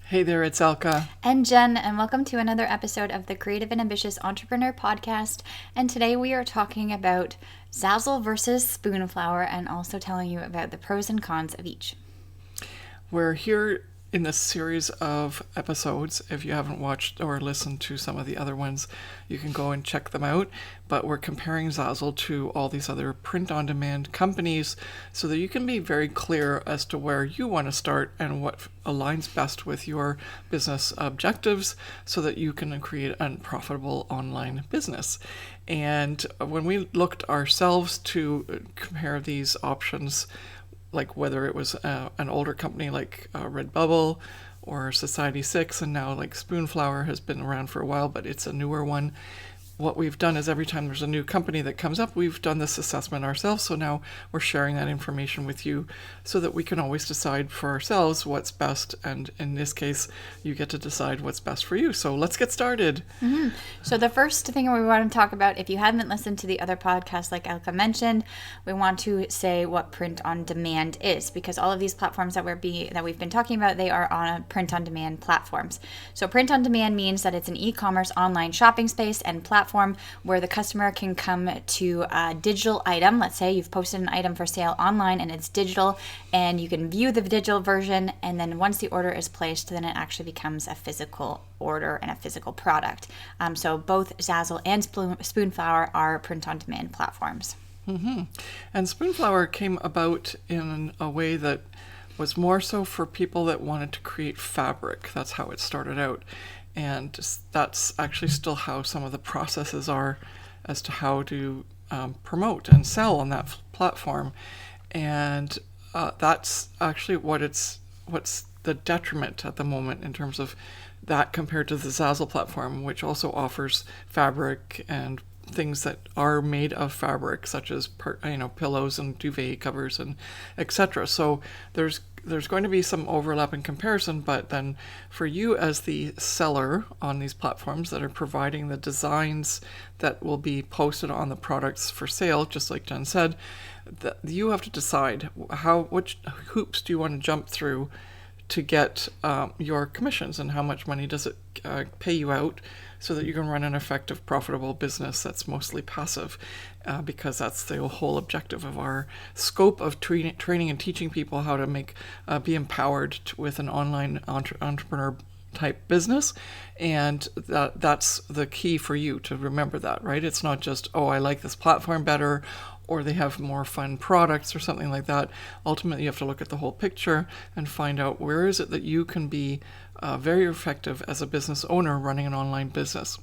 Hey there, it's Elka. And Jen, and welcome to another episode of the Creative and Ambitious Entrepreneur Podcast. And today we are talking about Zazzle versus Spoonflower and also telling you about the pros and cons of each. We're here in this series of episodes. If you haven't watched or listened to some of the other ones, you can go and check them out. But we're comparing Zazzle to all these other print-on-demand companies so that you can be very clear as to where you want to start and what aligns best with your business objectives so that you can create a profitable online business. And when we looked ourselves to compare these options, like whether it was an older company like Redbubble or Society6, and now like Spoonflower has been around for a while, but it's a newer one. What we've done is every time there's a new company that comes up, we've done this assessment ourselves. So now we're sharing that information with you so that we can always decide for ourselves what's best. And in this case, you get to decide what's best for you. So let's get started. Mm-hmm. So the first thing we want to talk about, if you haven't listened to the other podcasts like Elka mentioned, we want to say what print on demand is, because all of these platforms that we've been talking about, they are on print on demand platforms. So print on demand means that it's an e-commerce online shopping space and platform where the customer can come to a digital item. Let's say you've posted an item for sale online and it's digital, and you can view the digital version, and then once the order is placed, then it actually becomes a physical order and a physical product. So both Zazzle and Spoonflower are print-on-demand platforms. Mm-hmm. And Spoonflower came about in a way that was more so for people that wanted to create fabric. That's how it started out. And that's actually still how some of the processes are as to how to promote and sell on that platform. And that's actually what's the detriment at the moment in terms of that compared to the Zazzle platform, which also offers fabric and things that are made of fabric, such as pillows and duvet covers and etc. So there's going to be some overlap in comparison, but then for you as the seller on these platforms that are providing the designs that will be posted on the products for sale, just like Jen said, you have to decide which hoops do you want to jump through to get your commissions, and how much money does it pay you out so that you can run an effective, profitable business that's mostly passive, because that's the whole objective of our scope of training and teaching people how to be empowered with an online entrepreneur type business. And that's the key for you to remember that, right? It's not just, oh, I like this platform better, or they have more fun products or something like that. Ultimately, you have to look at the whole picture and find out where is it that you can be very effective as a business owner running an online business.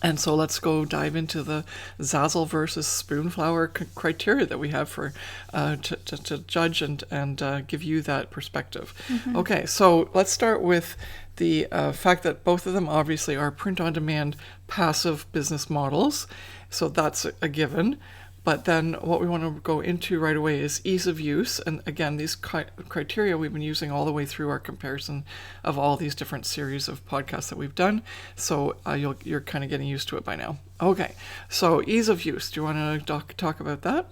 And so let's go dive into the Zazzle versus Spoonflower criteria that we have for to judge and give you that perspective. Mm-hmm. Okay, so let's start with the fact that both of them obviously are print-on-demand passive business models. So that's a given. But then what we want to go into right away is ease of use. And again, these criteria we've been using all the way through our comparison of all these different series of podcasts that we've done. So you're kind of getting used to it by now. Okay, so ease of use. Do you want to talk about that?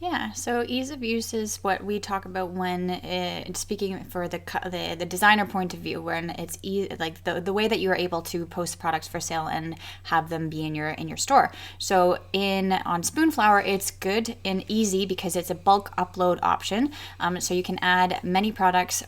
Yeah, so ease of use is what we talk about when speaking for the designer point of view, when it's like the way that you are able to post products for sale and have them be in your store. So on Spoonflower, it's good and easy because it's a bulk upload option. So you can add many products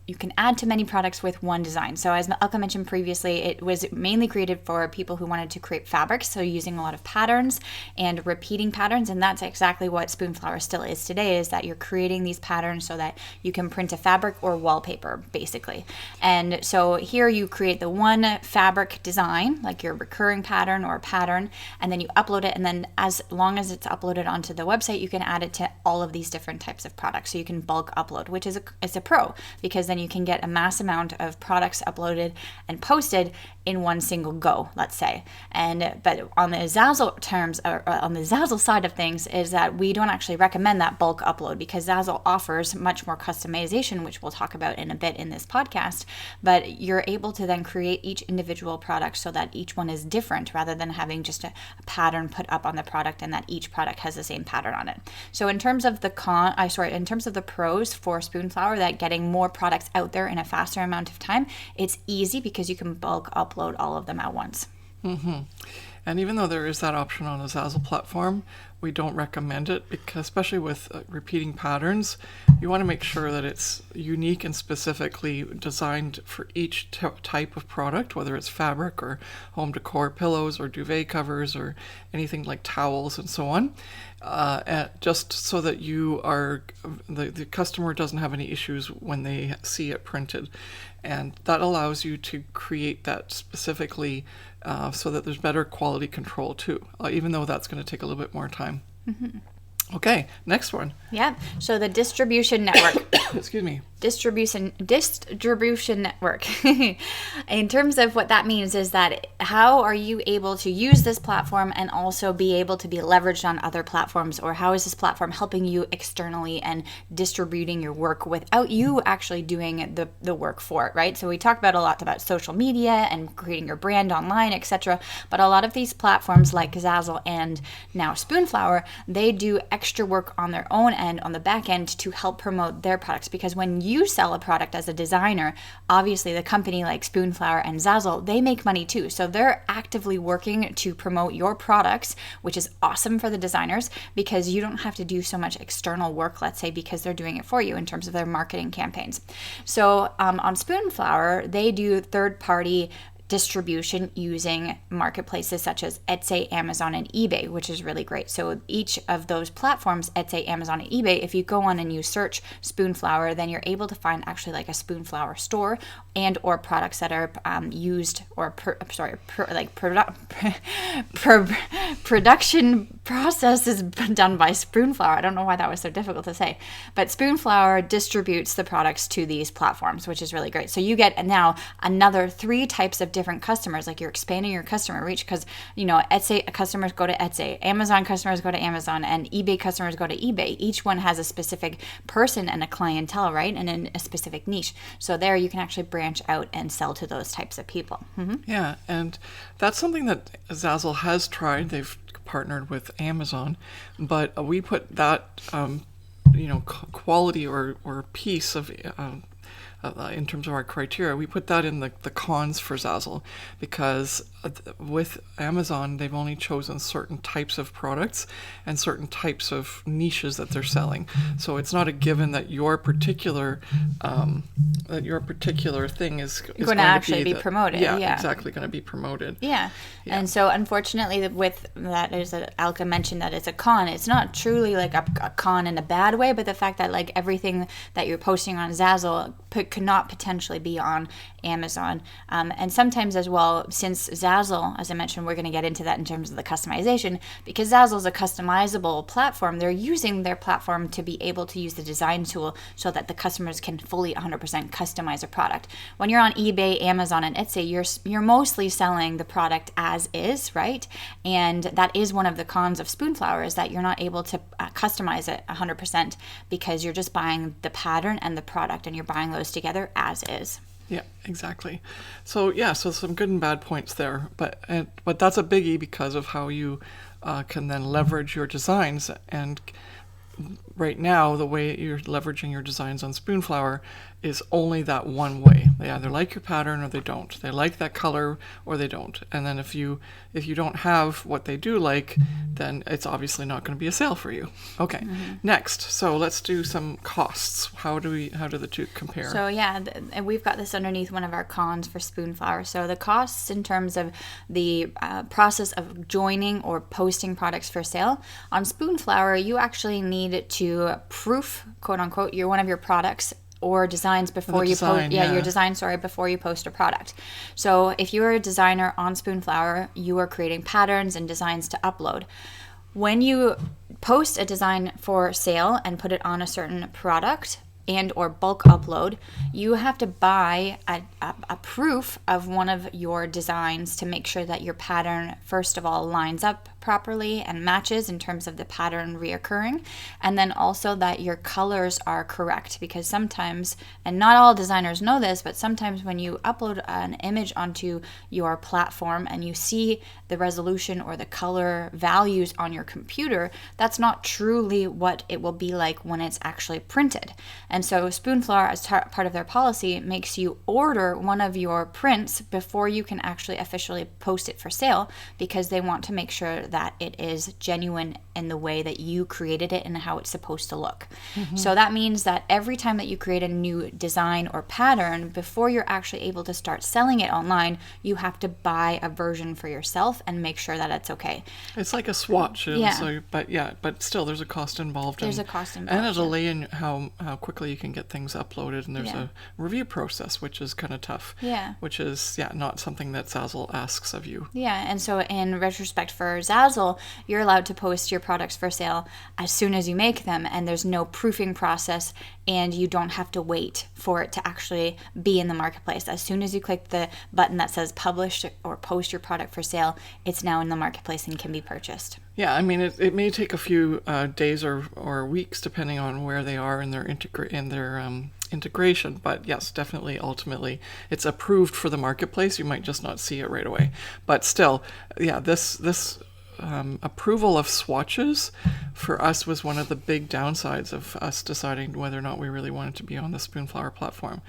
you can add to many products with one design. So as Elka mentioned previously, it was mainly created for people who wanted to create fabrics, so using a lot of patterns and repeating patterns, and that's exactly what Spoonflower still is today, is that you're creating these patterns so that you can print a fabric or wallpaper, basically. And so here you create the one fabric design, like your recurring pattern or pattern, and then you upload it, and then as long as it's uploaded onto the website, you can add it to all of these different types of products. So you can bulk upload, which is a pro, because then you can get a mass amount of products uploaded and posted in one single go, let's say. But on the Zazzle terms, or on the Zazzle side of things, is that we don't actually recommend that bulk upload, because Zazzle offers much more customization, which we'll talk about in a bit in this podcast. But you're able to then create each individual product so that each one is different, rather than having just a pattern put up on the product and that each product has the same pattern on it. So in terms of the pros for Spoonflower, that getting more products products out there in a faster amount of time. It's easy because you can bulk upload all of them at once. And even though there is that option on a Zazzle platform, we don't recommend it because, especially with repeating patterns, you want to make sure that it's unique and specifically designed for each type of product, whether it's fabric or home decor, pillows or duvet covers or anything like towels and so on. Just so that the customer doesn't have any issues when they see it printed. And that allows you to create that specifically so that there's better quality control too, even though that's going to take a little bit more time. Okay, next one. Yeah, so the distribution network. Excuse me. Distribution network. In terms of what that means is that how are you able to use this platform and also be able to be leveraged on other platforms, or how is this platform helping you externally and distributing your work without you actually doing the work for it, right? So we talk about a lot about social media and creating your brand online, etc. But a lot of these platforms like Zazzle and now Spoonflower, they do extra work on their own end, on the back end, to help promote their products, because when you sell a product as a designer, obviously the company like Spoonflower and Zazzle, they make money too. So they're actively working to promote your products, which is awesome for the designers because you don't have to do so much external work, let's say, because they're doing it for you in terms of their marketing campaigns. So on Spoonflower, they do third-party distribution using marketplaces such as Etsy, Amazon, and eBay, which is really great. So each of those platforms, Etsy, Amazon, and eBay, if you go on and you search Spoonflower, then you're able to find actually like a Spoonflower store and or products that are used or production process is done by Spoonflower. I don't know why that was so difficult to say, but Spoonflower distributes the products to these platforms, which is really great. So you get now another 3 types of different customers. Like, you're expanding your customer reach because, you know, Etsy customers go to Etsy, Amazon customers go to Amazon, and eBay customers go to eBay. Each one has a specific person and a clientele, right? And in a specific niche. So there you can actually branch out and sell to those types of people. Yeah, and that's something that Zazzle has tried. They've partnered with Amazon, but we put that quality or piece of in terms of our criteria, we put that in the cons for Zazzle, because with Amazon, they've only chosen certain types of products and certain types of niches that they're selling. So it's not a given that your particular thing is going to actually be promoted. Yeah, exactly, going to be promoted. Yeah. And so unfortunately with that, Alka mentioned that it's a con. It's not truly like a con in a bad way, but the fact that like everything that you're posting on Zazzle could not potentially be on Amazon. And sometimes as well, since Zazzle, as I mentioned, we're going to get into that in terms of the customization, because Zazzle is a customizable platform, they're using their platform to be able to use the design tool so that the customers can fully 100% customize a product. When you're on eBay, Amazon, and Etsy, you're mostly selling the product as is, right? And that is one of the cons of Spoonflower, is that you're not able to customize it 100% because you're just buying the pattern and the product, and you're buying those together as is. Yeah, exactly. So some good and bad points there, but that's a biggie because of how you can then leverage your designs. And right now, the way you're leveraging your designs on Spoonflower is only that one way. They either like your pattern or they don't. They like that color or they don't. And then if you don't have what they do like, then it's obviously not going to be a sale for you. Okay. Next, so let's do some costs. How do the two compare? So and we've got this underneath one of our cons for Spoonflower. So the costs in terms of the process of joining or posting products for sale on Spoonflower, you actually need to proof, quote unquote, one of your products or designs before you post your design before you post a product. So if you're a designer on Spoonflower, you are creating patterns and designs to upload. When you post a design for sale and put it on a certain product and or bulk upload, you have to buy a proof of one of your designs to make sure that your pattern, first of all, lines up properly and matches in terms of the pattern reoccurring. And then also that your colors are correct, because sometimes, and not all designers know this, but sometimes when you upload an image onto your platform and you see the resolution or the color values on your computer, that's not truly what it will be like when it's actually printed. And so Spoonflower, as part of their policy, makes you order one of your prints before you can actually officially post it for sale, because they want to make sure that it is genuine in the way that you created it and how it's supposed to look. So that means that every time that you create a new design or pattern, before you're actually able to start selling it online, you have to buy a version for yourself and make sure that it's okay. It's like a swatch. Yeah. So, but still, there's a cost involved. There's a cost involved. And a delay in how quickly you can get things uploaded. And there's a review process, which is kind of tough. Yeah. Which is, not something that Zazzle asks of you. Yeah, and so in retrospect for Zazzle, you're allowed to post your products for sale as soon as you make them, and there's no proofing process, and you don't have to wait for it to actually be in the marketplace. As soon as you click the button that says publish or post your product for sale, it's now in the marketplace and can be purchased. Yeah, I mean, it may take a few days or weeks depending on where they are in their integration, but yes, definitely, ultimately, it's approved for the marketplace. You might just not see it right away, but still, this approval of swatches for us was one of the big downsides of us deciding whether or not we really wanted to be on the Spoonflower platform.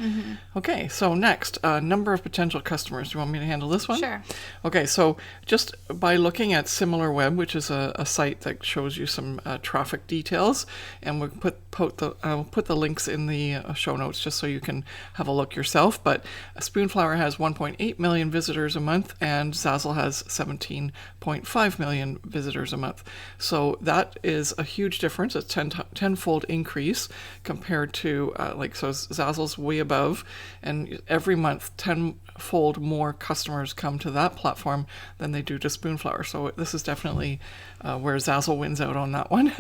Okay, so next, number of potential customers. Do you want me to handle this one? Sure. Okay, so just by looking at SimilarWeb, which is a site that shows you some traffic details, and we'll put the links in the show notes just so you can have a look yourself. But Spoonflower has 1.8 million visitors a month, and Zazzle has 17.5 million visitors a month. So that is a huge difference. It's tenfold increase compared to so Zazzle's way above, and every month tenfold more customers come to that platform than they do to Spoonflower. So this is definitely where Zazzle wins out on that one.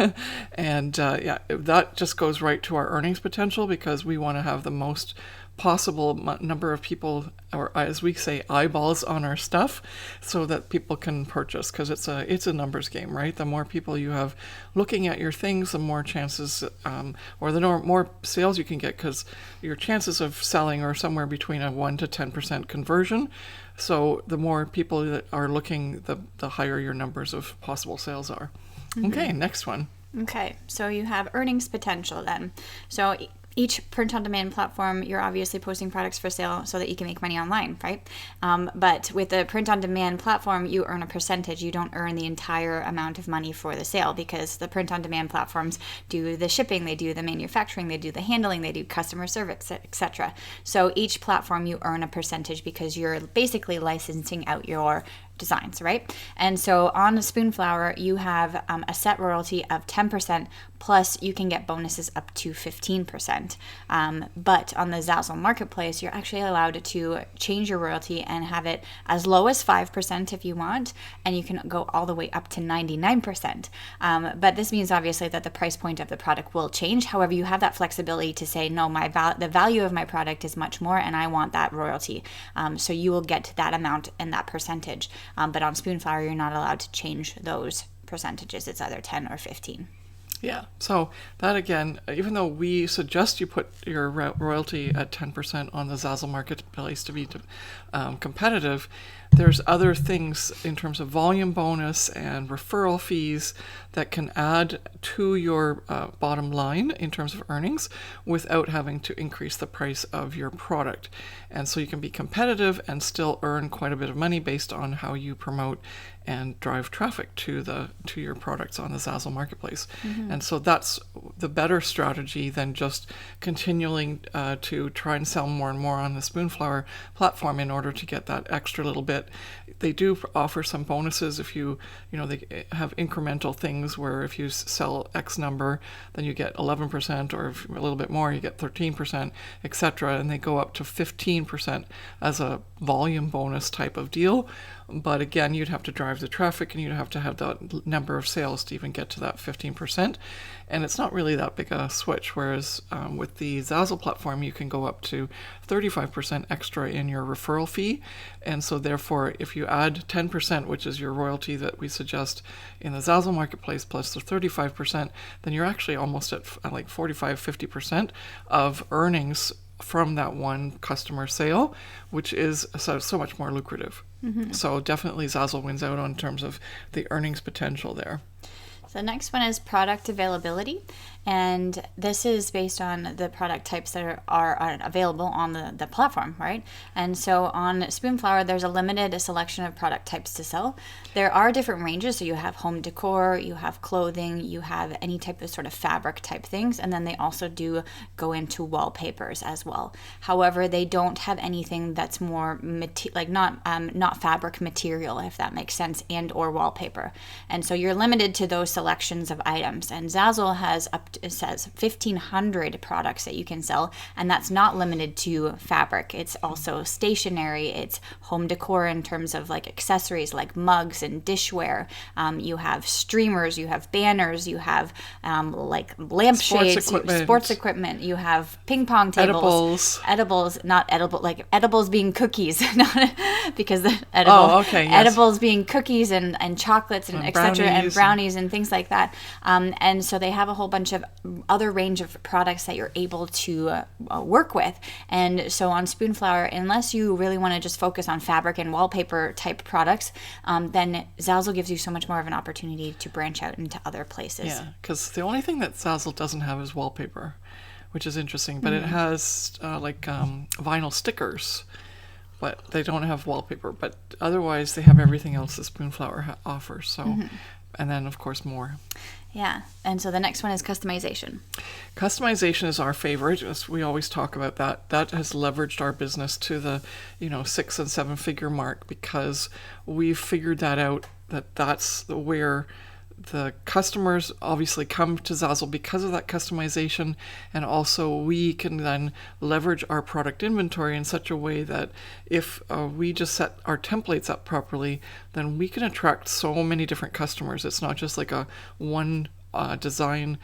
And that just goes right to our earnings potential, because we want to have the most possible number of people, or as we say, eyeballs on our stuff, so that people can purchase, because it's a numbers game, right? The more people you have looking at your things, the more chances or the more sales you can get, because your chances of selling are somewhere between a 1 to 10% conversion. So the more people that are looking, the higher your numbers of possible sales are. Okay, next one. Okay, so you have earnings potential then. So each print-on-demand platform, you're obviously posting products for sale so that you can make money online, right? But with the print-on-demand platform, you earn a percentage. You don't earn the entire amount of money for the sale, because the print-on-demand platforms do the shipping, they do the manufacturing, they do the handling, they do customer service, etc. So each platform you earn a percentage, because you're basically licensing out your designs, right? And so on Spoonflower, you have a set royalty of 10%, plus you can get bonuses up to 15%. But on the Zazzle marketplace, you're actually allowed to change your royalty and have it as low as 5% if you want, and you can go all the way up to 99%. But this means obviously that the price point of the product will change. However, you have that flexibility to say, no, the value of my product is much more, and I want that royalty. So you will get that amount and that percentage. But on Spoonflower, you're not allowed to change those percentages. It's either 10 or 15. Yeah, so that again, even though we suggest you put your royalty at 10% on the Zazzle marketplace to be competitive, there's other things in terms of volume bonus and referral fees that can add to your bottom line in terms of earnings without having to increase the price of your product. And so you can be competitive and still earn quite a bit of money based on how you promote and drive traffic to your products on the Zazzle marketplace. And so that's the better strategy than just continuing to try and sell more and more on the Spoonflower platform in order to get that extra little bit. They do offer some bonuses if they have incremental things where if you sell X number, then you get 11%, or if a little bit more, you get 13%, etc. And they go up to 15% as a volume bonus type of deal. But again, you'd have to drive the traffic and you'd have to have that number of sales to even get to that 15%. And it's not really that big a switch. Whereas with the Zazzle platform, you can go up to 35% extra in your referral fee. And so therefore, if you add 10%, which is your royalty that we suggest in the Zazzle marketplace, plus the 35%, then you're actually almost at like 45-50% of earnings from that one customer sale, which is so much more lucrative. So definitely Zazzle wins out on terms of the earnings potential there. So the next one is product availability. And this is based on the product types that are available on the platform, right? And so on Spoonflower, there's a limited selection of product types to sell. There are different ranges. So you have home decor, you have clothing, you have any type of sort of fabric type things. And then they also do go into wallpapers as well. However, they don't have anything that's more not fabric material, if that makes sense, and or wallpaper. And so you're limited to those selections of items. And Zazzle has it says 1,500 products that you can sell, and that's not limited to fabric. It's also stationery, it's home decor in terms of like accessories like mugs and dishware. You have streamers, you have banners, you have like lampshades, sports equipment, you have ping pong tables, edibles, not edible, like edibles being cookies, not because the edibles being cookies and chocolates and etc. and brownies and things like that. And so they have a whole bunch of other range of products that you're able to work with. And so on Spoonflower, unless you really want to just focus on fabric and wallpaper type products, then Zazzle gives you so much more of an opportunity to branch out into other places. Yeah, because the only thing that Zazzle doesn't have is wallpaper, which is interesting, but it has vinyl stickers, but they don't have wallpaper. But otherwise, they have everything else that Spoonflower offers. So, and then of course more. Yeah, and so the next one is customization. Customization is our favorite. As we always talk about that. That has leveraged our business to the 6 and 7 figure mark, because we've figured that out. That's where the customers obviously come to Zazzle because of that customization, and also we can then leverage our product inventory in such a way that if we just set our templates up properly, then we can attract so many different customers. It's not just like a one design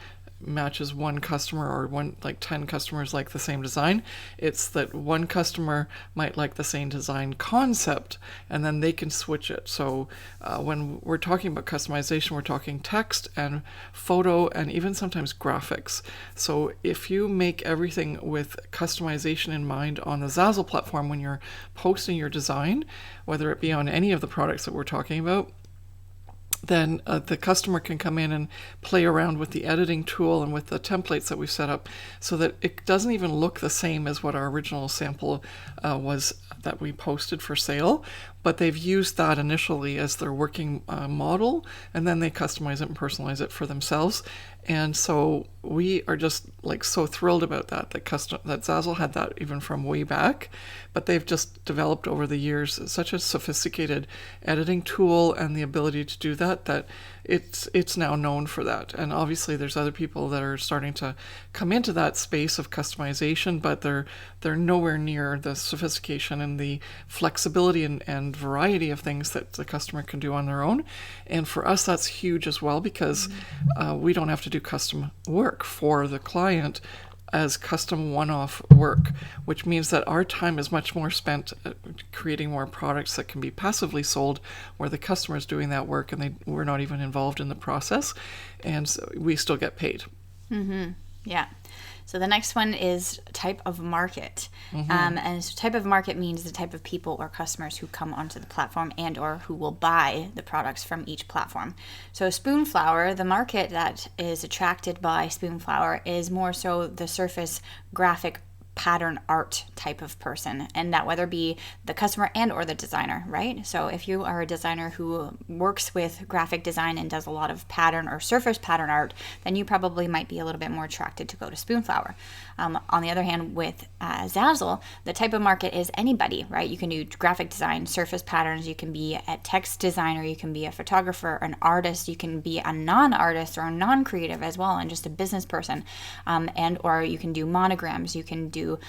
matches one customer, or 10 customers like the same design. It's that one customer might like the same design concept, and then they can switch it. So when we're talking about customization, we're talking text and photo and even sometimes graphics. So if you make everything with customization in mind on the Zazzle platform when you're posting your design, whether it be on any of the products that we're talking about, then the customer can come in and play around with the editing tool and with the templates that we've set up, so that it doesn't even look the same as what our original sample was that we posted for sale. But they've used that initially as their working model, and then they customize it and personalize it for themselves. And so we are just so thrilled about that Zazzle had that even from way back, but they've just developed over the years such a sophisticated editing tool and the ability to do that it's now known for that. And obviously there's other people that are starting to come into that space of customization, but they're nowhere near the sophistication and the flexibility and variety of things that the customer can do on their own. And for us, that's huge as well, because we don't have to do custom work for the client as custom one-off work, which means that our time is much more spent creating more products that can be passively sold, where the customer is doing that work and we're not even involved in the process, and so we still get paid. Yeah. So the next one is type of market. And so type of market means the type of people or customers who come onto the platform and or who will buy the products from each platform. So Spoonflower, the market that is attracted by Spoonflower is more so the surface graphic pattern art type of person, and that whether be the customer and or the designer, right? So if you are a designer who works with graphic design and does a lot of pattern or surface pattern art, then you probably might be a little bit more attracted to go to Spoonflower. On the other hand, with Zazzle, the type of market is anybody, right? You can do graphic design, surface patterns, you can be a text designer, you can be a photographer, an artist, you can be a non-artist or a non-creative as well, and just a business person, and or you can do monograms, you can do do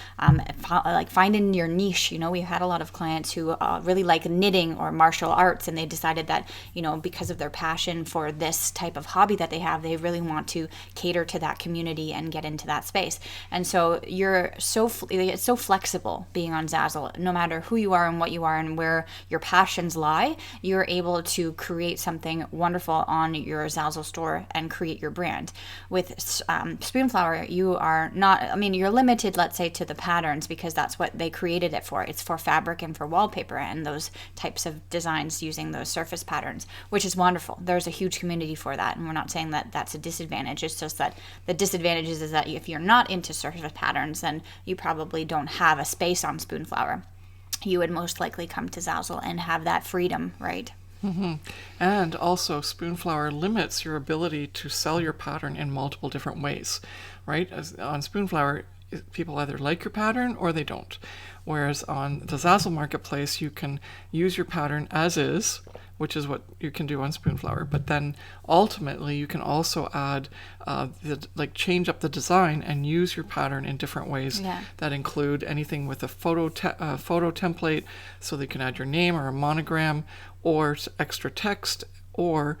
like finding your niche. You know, we've had a lot of clients who really like knitting or martial arts, and they decided that, you know, because of their passion for this type of hobby that they have, they really want to cater to that community and get into that space. And so it's so flexible being on Zazzle. No matter who you are and what you are and where your passions lie, you're able to create something wonderful on your Zazzle store and create your brand. With Spoonflower, you are not, I mean, you're limited, let's say, to the patterns, because that's what they created it for. It's for fabric and for wallpaper and those types of designs using those surface patterns, which is wonderful. There's a huge community for that, and we're not saying that that's a disadvantage. It's just that the disadvantage is that if you're not into surface patterns, then you probably don't have a space on Spoonflower. You would most likely come to Zazzle and have that freedom, right? Mm-hmm. And also, Spoonflower limits your ability to sell your pattern in multiple different ways, right? As on Spoonflower, people either like your pattern or they don't. Whereas on the Zazzle marketplace, you can use your pattern as is, which is what you can do on Spoonflower. But then ultimately, you can also add, change up the design and use your pattern in different ways that include anything with a photo template, so that you can add your name or a monogram or extra text or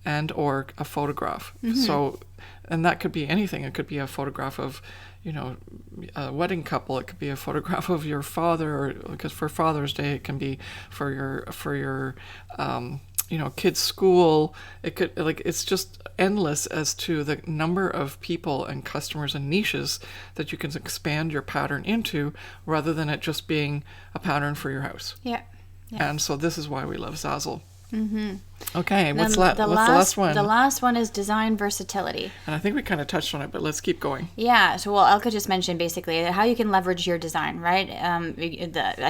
a photograph. Mm-hmm. So, and that could be anything. It could be a photograph of, you know, a wedding couple. It could be a photograph of your father, or because for Father's Day, it can be for your kids' school. It could, it's just endless as to the number of people and customers and niches that you can expand your pattern into, rather than it just being a pattern for your house. Yeah. And so this is why we love Zazzle. Mm-hmm. Okay, what's the last one? The last one is design versatility. And I think we kind of touched on it, but let's keep going. Yeah, so Elka just mentioned basically how you can leverage your design, right?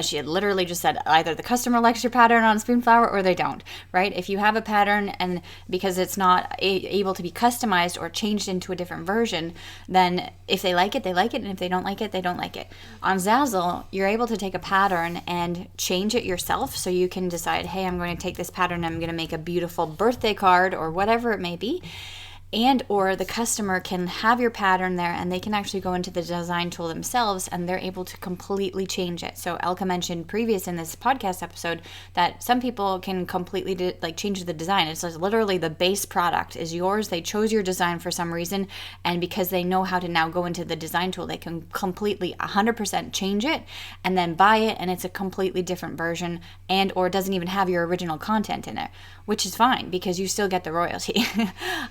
She had literally just said either the customer likes your pattern on Spoonflower or they don't, right? If you have a pattern and because it's not able to be customized or changed into a different version, then if they like it, they like it, and if they don't like it, they don't like it. On Zazzle, you're able to take a pattern and change it yourself, so you can decide, hey, I'm going to take this pattern and I'm going to make a beautiful birthday card or whatever it may be, and or the customer can have your pattern there and they can actually go into the design tool themselves and they're able to completely change it. So Elka mentioned previous in this podcast episode that some people can completely change the design. It's like literally the base product is yours. They chose your design for some reason, and because they know how to now go into the design tool, they can completely 100% change it and then buy it, and it's a completely different version, and or it doesn't even have your original content in it, which is fine because you still get the royalty.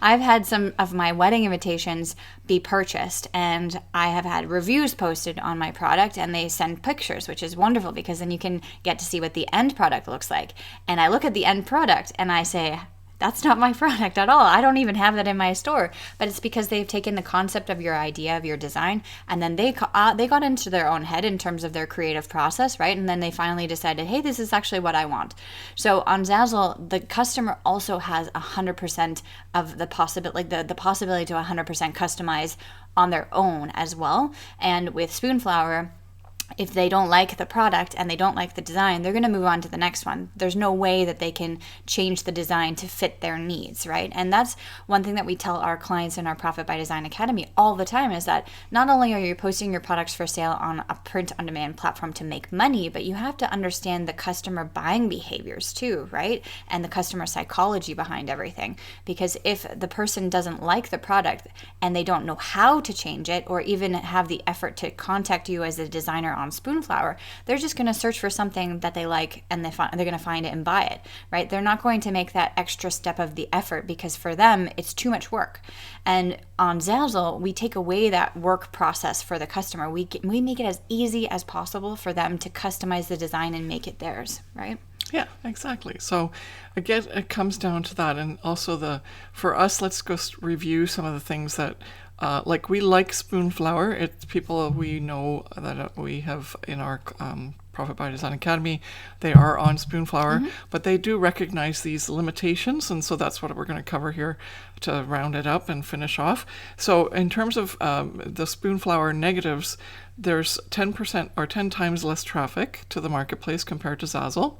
I've had some of my wedding invitations be purchased, and I have had reviews posted on my product, and they send pictures, which is wonderful because then you can get to see what the end product looks like. And I look at the end product and I say, that's not my product at all. I don't even have that in my store. But it's because they've taken the concept of your idea, of your design, and then they got into their own head in terms of their creative process, right? And then they finally decided, hey, this is actually what I want. So on Zazzle, the customer also has 100% of the possibility, the possibility to 100% customize on their own as well. And with Spoonflower, if they don't like the product and they don't like the design, they're going to move on to the next one. There's no way that they can change the design to fit their needs, right? And that's one thing that we tell our clients in our Profit by Design Academy all the time, is that not only are you posting your products for sale on a print-on-demand platform to make money, but you have to understand the customer buying behaviors too, right? And the customer psychology behind everything. Because if the person doesn't like the product and they don't know how to change it, or even have the effort to contact you as a designer on Spoonflower, they're just going to search for something that they like, and they're going to find it and buy it, right? They're not going to make that extra step of the effort because for them it's too much work. And on Zazzle, we take away that work process for the customer. We make it as easy as possible for them to customize the design and make it theirs, right? Yeah, exactly. So again, it comes down to that. And also for us, let's go review some of the things that we like Spoonflower. It's people we know that we have in our Profit by Design Academy. They are on Spoonflower, but they do recognize these limitations, and so that's what we're going to cover here to round it up and finish off. So in terms of the Spoonflower negatives, There's 10% or 10 times less traffic to the marketplace compared to Zazzle.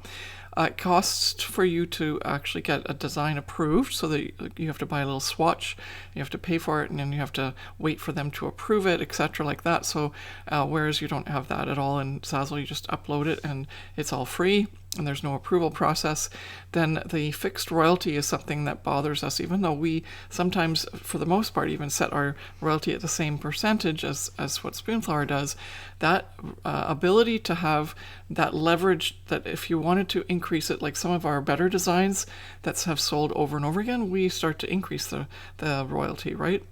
It costs for you to actually get a design approved, so that you have to buy a little swatch, you have to pay for it, and then you have to wait for them to approve it, etc., like that. So whereas you don't have that at all in Zazzle, you just upload it and it's all free and there's no approval process. Then the fixed royalty is something that bothers us, even though we sometimes, for the most part, even set our royalty at the same percentage as what Spoonflower does. That ability to have that leverage, that if you wanted to increase it, like some of our better designs that have sold over and over again, we start to increase the royalty, right?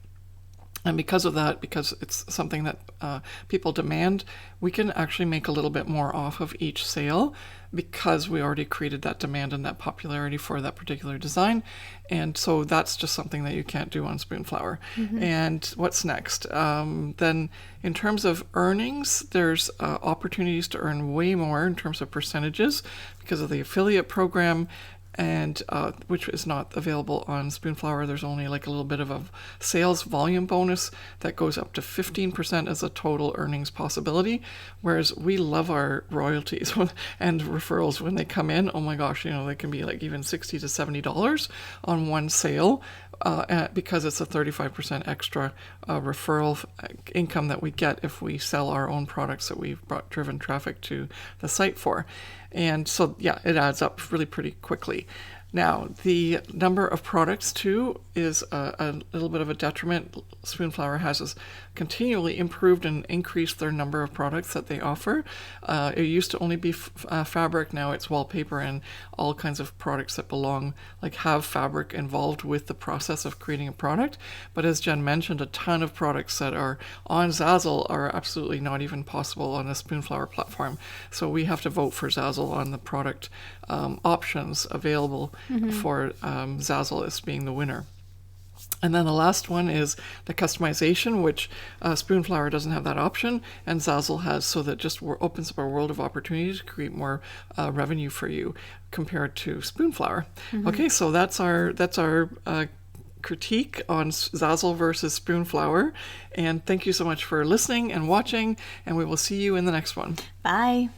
And because of that, because it's something that people demand, we can actually make a little bit more off of each sale because we already created that demand and that popularity for that particular design. And so that's just something that you can't do on Spoonflower. And what's next? Then in terms of earnings, there's opportunities to earn way more in terms of percentages because of the affiliate program, and which is not available on Spoonflower. There's only like a little bit of a sales volume bonus that goes up to 15% as a total earnings possibility, whereas we love our royalties and referrals when they come in. Oh my gosh, they can be like even $60 to $70 on one sale, because it's a 35% extra referral income that we get if we sell our own products that we've driven traffic to the site for. And so, yeah, it adds up really pretty quickly. Now, the number of products, too, is a little bit of a detriment. Spoonflower has continually improved and increased their number of products that they offer. It used to only be fabric. Now it's wallpaper and all kinds of products that have fabric involved with the process of creating a product. But as Jen mentioned, a ton of products that are on Zazzle are absolutely not even possible on the Spoonflower platform. So we have to vote for Zazzle on the product options available for Zazzle as being the winner. And then the last one is the customization, which Spoonflower doesn't have that option, and Zazzle has, so that just opens up a world of opportunities to create more revenue for you compared to Spoonflower. Okay, so that's our critique on Zazzle versus Spoonflower. And thank you so much for listening and watching, and we will see you in the next one. Bye.